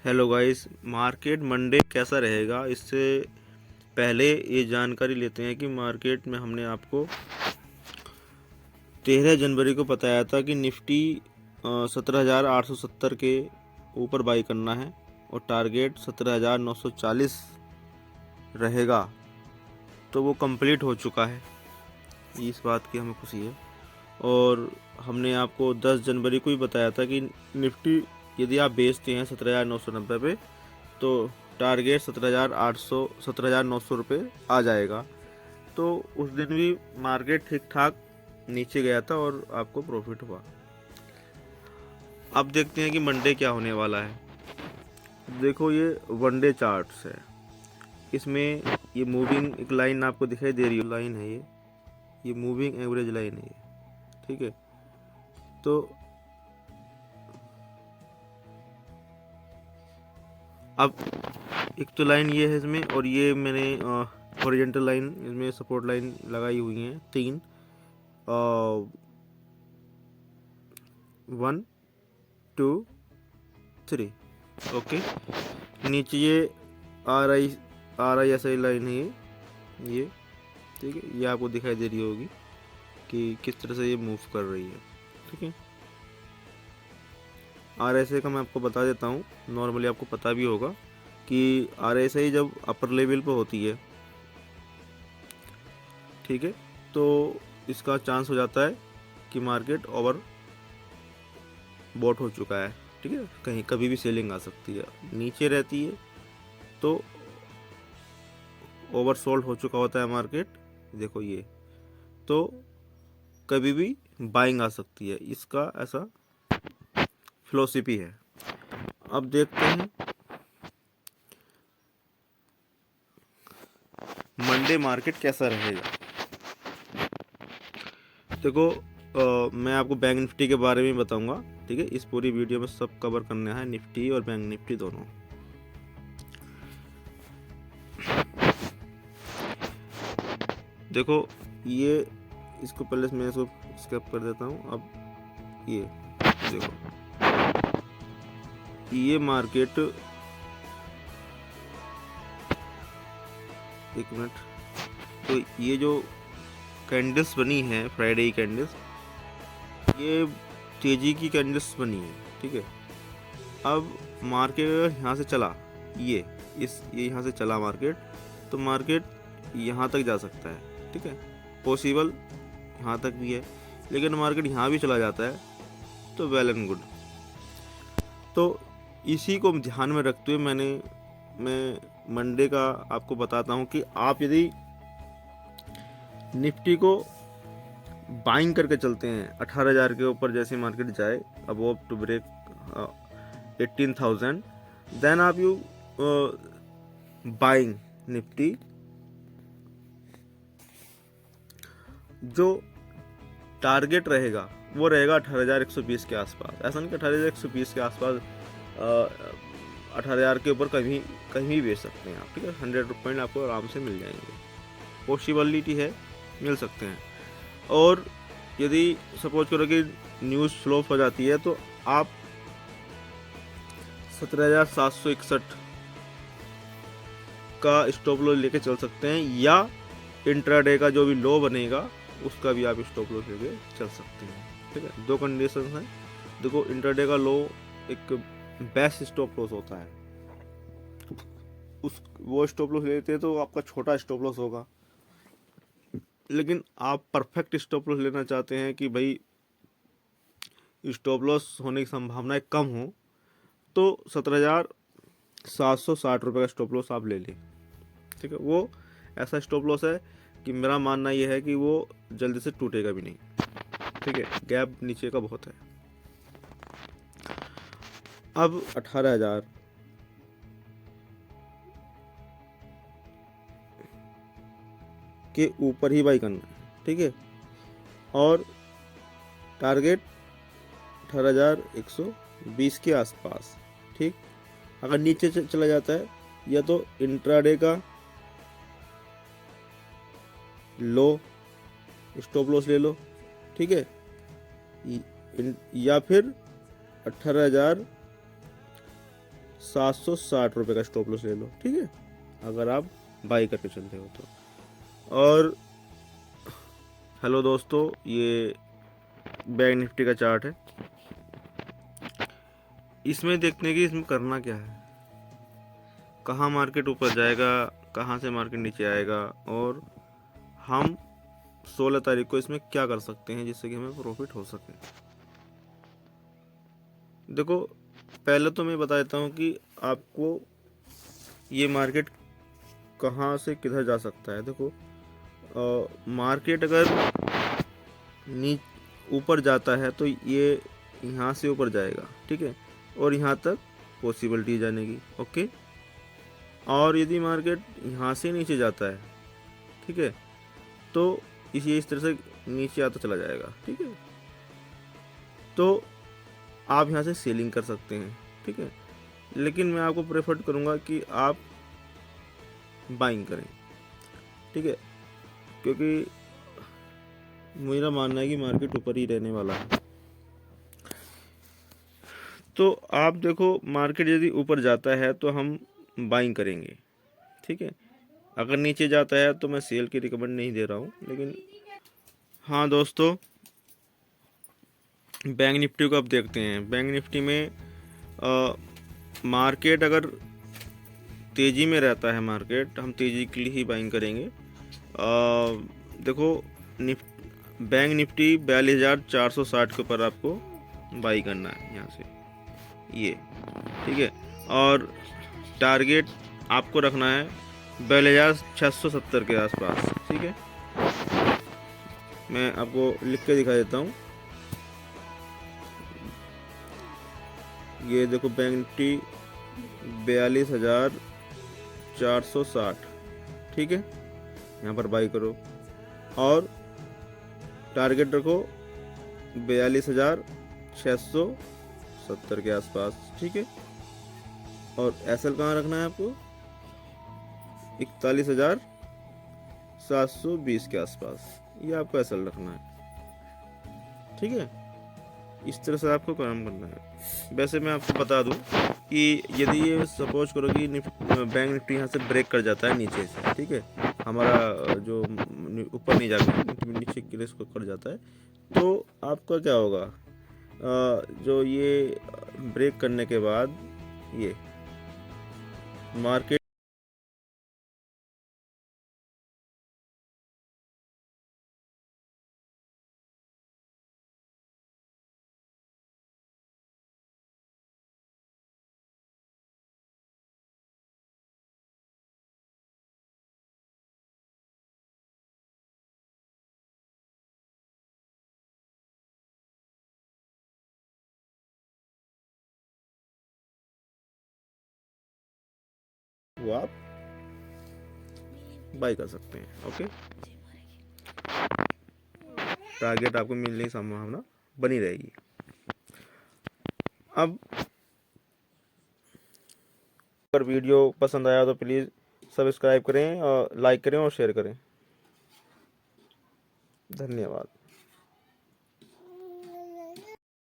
Hello guys, market Monday कैसा रहेगा इससे पहले ये जानकारी लेते हैं कि मार्केट में हमने आपको 13 जनवरी को बताया था कि निफ्टी 17,870 के ऊपर बाई करना है और टारगेट 17,940 रहेगा। तो वो कंप्लीट हो चुका है, इस बात की हमें खुशी है। और हमने आपको 10 जनवरी को ही बताया था कि निफ्टी यदि आप बेचते हैं 17,990 पे तो टारगेट 17,900 रुपये आ जाएगा। तो उस दिन भी मार्केट ठीक ठाक नीचे गया था और आपको प्रॉफिट हुआ। अब देखते हैं कि मंडे क्या होने वाला है। देखो, ये वनडे चार्ट्स है, इसमें ये मूविंग एक लाइन आपको दिखाई दे रही है, लाइन है ये मूविंग एवरेज लाइन है ये, ठीक है। तो अब एक तो लाइन ये है इसमें, और ये मैंने हॉरिजॉन्टल लाइन इसमें सपोर्ट लाइन लगाई हुई हैं 3, 1 2 3, ओके। नीचे ये are I S I line है ये, ठीक है। ये आपको दिखाई दे रही होगी कि किस तरह से ये मूव कर रही है, ठीक है। आर एस आई का मैं आपको बता देता हूँ, नॉर्मली आपको पता भी होगा कि आर एस आई जब अपर लेवल पर होती है, ठीक है, तो इसका चांस हो जाता है कि मार्केट ओवर बॉट हो चुका है, ठीक है। कहीं कभी भी सेलिंग आ सकती है। नीचे रहती है तो ओवर सोल्ड हो चुका होता है मार्केट, देखो ये, तो कभी भी बाइंग आ सकती है। इसका ऐसा फिलोसफी है। अब देखते हैं मंडे मार्केट कैसा रहेगा। देखो, मैं आपको बैंक निफ्टी के बारे में बताऊंगा, ठीक है। इस पूरी वीडियो में सब कवर करना है, निफ्टी और बैंक निफ्टी दोनों। देखो, ये इसको पहले मैं इसको स्किप कर देता हूँ। अब ये देखो, ये मार्केट, एक मिनट, तो ये जो कैंडल्स बनी है फ्राइडे की कैंडल्स, ये तेजी की कैंडल्स बनी है, ठीक है। अब मार्केट यहाँ से चला, ये यहाँ से चला मार्केट, तो मार्केट यहाँ तक जा सकता है, ठीक है। पॉसिबल यहाँ तक भी है, लेकिन मार्केट यहाँ भी चला जाता है तो वेल एंड गुड। तो इसी को ध्यान में रखते हुए मैं मंडे का आपको बताता हूँ कि आप यदि निफ्टी को बाइंग करके चलते हैं 18,000 के ऊपर, जैसे मार्केट जाए अबव टू ब्रेक 18,000, देन आप यू बाइंग निफ्टी। जो टारगेट रहेगा वो रहेगा 18,120 के आसपास। ऐसा नहीं कि 18,120 के आसपास, 18,000 के ऊपर कहीं कहीं भी बेच सकते हैं आप, ठीक है। 100 पॉइंट आपको आराम से मिल जाएंगे, पॉसिबिलिटी है, मिल सकते हैं। और यदि सपोज करो कि न्यूज़ फ्लो हो जाती है तो आप 17,761 का स्टॉप लॉस लेके चल सकते हैं, या इंट्राडे का जो भी लो बनेगा उसका भी आप स्टॉप लॉस लेके चल सकते हैं, ठीक है। दो कंडीशन हैं। देखो, इंट्राडे का लो एक बेस्ट स्टॉप लॉस होता है, वो स्टॉप लॉस लेते हैं तो आपका छोटा स्टॉप लॉस होगा। लेकिन आप परफेक्ट स्टॉप लॉस लेना चाहते हैं कि भाई स्टॉप लॉस होने की संभावनाएं कम हो, तो 17,760 रुपये का स्टॉप लॉस आप ले लें, ठीक है। वो ऐसा स्टॉप लॉस है कि मेरा मानना यह है कि वो जल्दी से टूटेगा भी नहीं, ठीक है। गैप नीचे का बहुत है। अब 18,000 के ऊपर ही बाई करना है, ठीक है। और टारगेट 18,120 के आसपास, ठीक। अगर नीचे चला जाता है, या तो इंट्राडे का लो स्टॉप लॉस ले लो, ठीक है, या फिर 760 रुपये का स्टॉप लॉस ले लो, ठीक है, अगर आप बाई करके चलते हो तो। और हेलो दोस्तों, ये बैंक निफ्टी का चार्ट है। इसमें देखने की इसमें करना क्या है, कहाँ मार्केट ऊपर जाएगा, कहाँ से मार्केट नीचे आएगा, और हम 16 तारीख को इसमें क्या कर सकते हैं जिससे कि हमें प्रॉफिट हो सके। देखो, पहले तो मैं बता देता हूँ कि आपको ये मार्केट कहाँ से किधर जा सकता है। देखो, मार्केट अगर ऊपर जाता है तो ये यहाँ से ऊपर जाएगा, ठीक है, और यहाँ तक पॉसिबिलिटी जाने की, ओके। और यदि मार्केट यहाँ से नीचे जाता है, ठीक है, तो इस तरह से नीचे आता चला जाएगा, ठीक है, तो आप यहाँ से सेलिंग कर सकते हैं, ठीक है। लेकिन मैं आपको प्रेफर करूँगा कि आप बाइंग करें, ठीक है, क्योंकि मेरा मानना है कि मार्केट ऊपर ही रहने वाला है। तो आप देखो, मार्केट यदि ऊपर जाता है तो हम बाइंग करेंगे, ठीक है। अगर नीचे जाता है तो मैं सेल की रिकमेंड नहीं दे रहा हूँ। लेकिन हाँ दोस्तों, बैंक निफ्टी को अब देखते हैं। बैंक निफ्टी में मार्केट अगर तेज़ी में रहता है, मार्केट हम तेज़ी के लिए ही बाइंग करेंगे। देखो, बैंक निफ्टी 42,460 के ऊपर आपको बाई करना है यहाँ से, ये, ठीक है। और टारगेट आपको रखना है 42,670 के आसपास, ठीक है। मैं आपको लिख के दिखा देता हूँ। ये देखो, बैंक निफ्टी 42,460, ठीक है, यहाँ पर बाई करो और टारगेट रखो 42,670 के आसपास, ठीक है। और एसएल कहाँ रखना है आपको, 41,720 के आसपास, ये आपको एसएल रखना है, ठीक है। इस तरह से आपको काम करना है। वैसे मैं आपको बता दूं कि यदि ये सपोज करो कि बैंक निफ्टी यहाँ से ब्रेक कर जाता है नीचे से, ठीक है, हमारा जो ऊपर नहीं जाकर नीचे की रेस को कर जाता है, तो आपका क्या होगा, जो ये ब्रेक करने के बाद ये मार्केट वो आप बाई कर सकते हैं, ओके। टारगेट आपको मिलने की संभावना बनी रहेगी। अब अगर वीडियो पसंद आया तो प्लीज़ सब्सक्राइब करें और लाइक करें और शेयर करें। धन्यवाद।